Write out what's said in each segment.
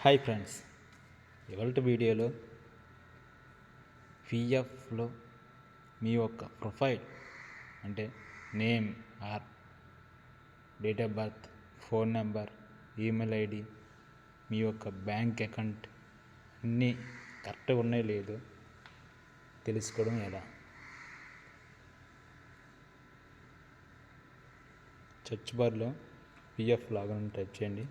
Hi friends, ఇవాళ వీడియోలో పిఎఫ్లో మీ యొక్క ప్రొఫైల్ అంటే name or date of birth, phone number, email ID, మీ యొక్క బ్యాంక్ అకౌంట్ అన్నీ కరెక్ట్గా ఉన్నాయో లేదో తెలుసుకోవడం ఎలా. సెర్చ్ బార్లో పిఎఫ్ లాగిన్ టైప్ చేయండి.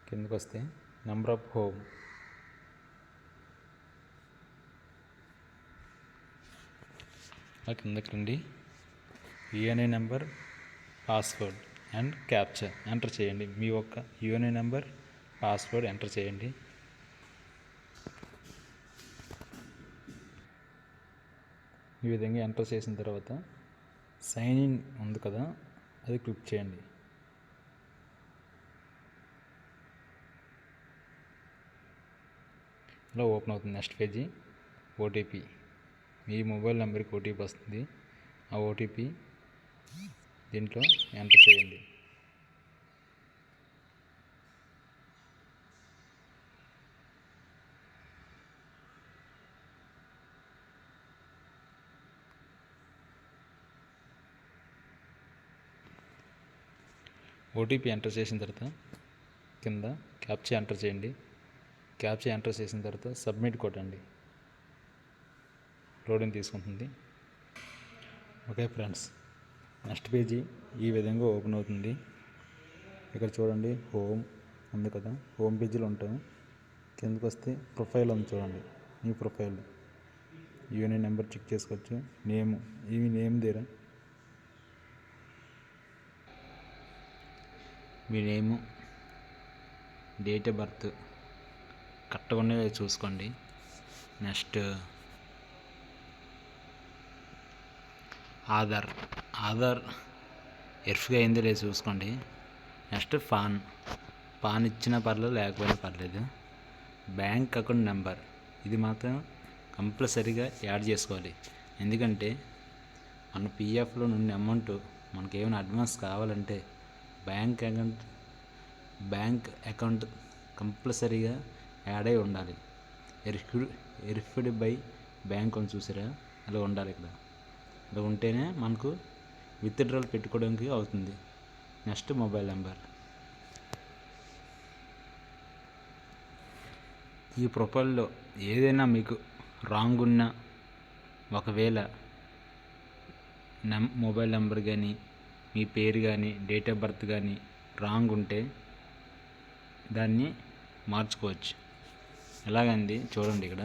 కిందకు వస్తే నెంబర్ ఆఫ్ హోమ్, కిందకి రండి. UAN number, password and captcha enter చేయండి. మీ యొక్క యూఎన్ఏ నెంబర్, పాస్వర్డ్ ఎంటర్ చేయండి. ఈ విధంగా ఎంటర్ చేసిన తర్వాత సైన్ ఇన్ ఉంది కదా, అది క్లిక్ చేయండి. ఇలా ఓపెన్ అవుతుంది. నెక్స్ట్ పేజీ ఓటీపీ, మీ మొబైల్ నెంబర్కి ఓటీపీ వస్తుంది. ఆ ఓటీపీ దీంట్లో ఎంటర్ చేయండి. ఓటీపీ ఎంటర్ చేసిన తర్వాత కింద క్యాప్చా ఎంటర్ చేయండి. క్యాప్చా ఎంటర్ చేసిన తర్వాత సబ్మిట్ కొట్టండి. లోడింగ్ తీసుకుంటుంది. ఓకే ఫ్రెండ్స్, నెక్స్ట్ పేజీ ఈ విధంగా ఓపెన్ అవుతుంది. ఇక్కడ చూడండి, హోమ్ ఉంది కదా, హోమ్ పేజీలో ఉంటాం. కిందకు వస్తే ప్రొఫైల్ ఉంది చూడండి. మీ ప్రొఫైల్ యూనియన్ నెంబర్ చెక్ చేసుకోవచ్చు. నేమ్, ఈ నేమ్ దగ్గర మీ నేము, డేట్ ఆఫ్ బర్త్ కరెక్ట్గా ఉన్నాయో చూసుకోండి. నెక్స్ట్ ఆధార్ వెరిఫై అయిందో లేదు చూసుకోండి. నెక్స్ట్ పాన్ ఇచ్చినా పర్లేదు, లేకపోయినా పర్లేదు. బ్యాంక్ అకౌంట్ నెంబర్ ఇది మాత్రం కంపల్సరీగా యాడ్ చేసుకోవాలి. ఎందుకంటే మన పిఎఫ్లో నుండి అమౌంట్ మనకి ఏమైనా అడ్వాన్స్ కావాలంటే బ్యాంక్ అకౌంట్ కంపల్సరీగా యాడ్ అయి ఉండాలి. వెరిఫైడ్ బై బ్యాంక్ అని చూసారా, అలా ఉండాలి. ఇక్కడ అలా ఉంటేనే మనకు విత్డ్రాల్ పెట్టుకోవడానికి అవుతుంది. Next mobile number. ఈ ప్రొఫైల్లో ఏదైనా మీకు రాంగ్ ఉన్నా, ఒకవేళ మొబైల్ నెంబర్ కానీ, మీ పేరు కానీ, డేట్ ఆఫ్ బర్త్ కానీ రాంగ్ ఉంటే దాన్ని మార్చుకోవచ్చు. ఎలాగండి చూడండి, ఇక్కడ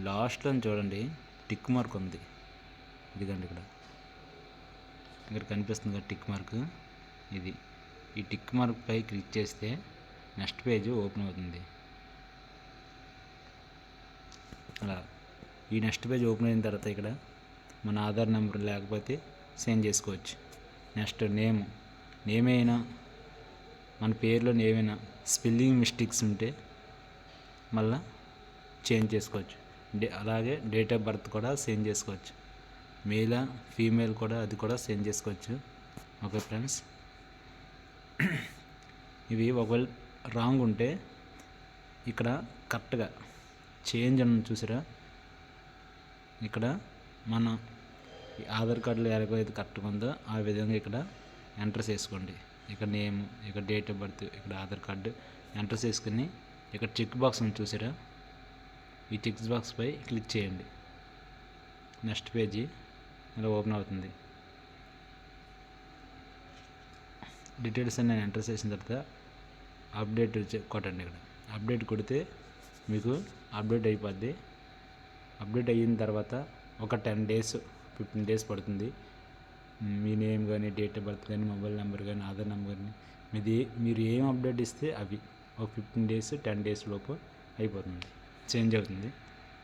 లాస్ట్లో చూడండి టిక్ మార్క్ ఉంది. ఇదిగండి ఇక్కడ కనిపిస్తుంది కదా టిక్ మార్క్, ఇది. ఈ టిక్ మార్క్ పై క్లిక్ చేస్తే నెక్స్ట్ పేజ్ ఓపెన్ అవుతుంది. అలా ఈ నెక్స్ట్ పేజ్ ఓపెన్ అయిన తర్వాత ఇక్కడ మన ఆధార్ నెంబర్ లేకపోతే చేంజ్ చేసుకోవచ్చు. నెక్స్ట్ నేమ్ అయినా, మన పేరులో ఏమైనా స్పెల్లింగ్ మిస్టేక్స్ ఉంటే మళ్ళీ చేంజ్ చేసుకోవచ్చు. అలాగే డేట్ ఆఫ్ బర్త్ కూడా చేంజ్ చేసుకోవచ్చు. మేలా ఫీమేల్ కూడా అది కూడా చేంజ్ చేసుకోవచ్చు. ఓకే ఫ్రెండ్స్, ఇవి ఒకవేళ రాంగ్ ఉంటే ఇక్కడ కరెక్ట్గా చేంజ్ అని చూసారా, ఇక్కడ మన ఆధార్ కార్డులో ఎలాగైతే కరెక్ట్గా ఉందో ఆ విధంగా ఇక్కడ ఎంటర్ చేసుకోండి. ఇక్కడ నేమ్, ఇక్కడ డేట్ ఆఫ్ బర్త్, ఇక్కడ ఆధార్ కార్డు ఎంటర్ చేసుకుని ఇక్కడ చెక్ బాక్స్ ఉంది చూసారా, ఈ చెక్ బాక్స్ పై క్లిక్ చేయండి. నెక్స్ట్ పేజీ ఇలా ఓపెన్ అవుతుంది. డీటెయిల్స్ అన్నీ ఎంటర్ చేసిన తర్వాత అప్డేట్ కొట్టండి. ఇక్కడ అప్డేట్ కొడితే మీకు అప్డేట్ అయిపోద్ది. అప్డేట్ అయిన తర్వాత ఒక 10 days 15 days పడుతుంది. మీ నేమ్ కానీ, డేట్ ఆఫ్ బర్త్ కానీ, మొబైల్ నెంబర్ కానీ, ఆధార్ నెంబర్ కానీ మీరు ఏం అప్డేట్ ఇస్తే అవి ఒక 15 days 10 days లోపు అయిపోతుంది, చేంజ్ అవుతుంది.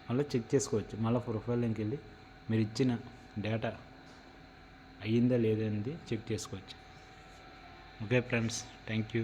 మళ్ళీ చెక్ చేసుకోవచ్చు. మళ్ళీ ప్రొఫైల్లోకి వెళ్ళి మీరు ఇచ్చిన డేటా అయ్యిందా లేదా అనేది చెక్ చేసుకోవచ్చు. Okay friends, thank you.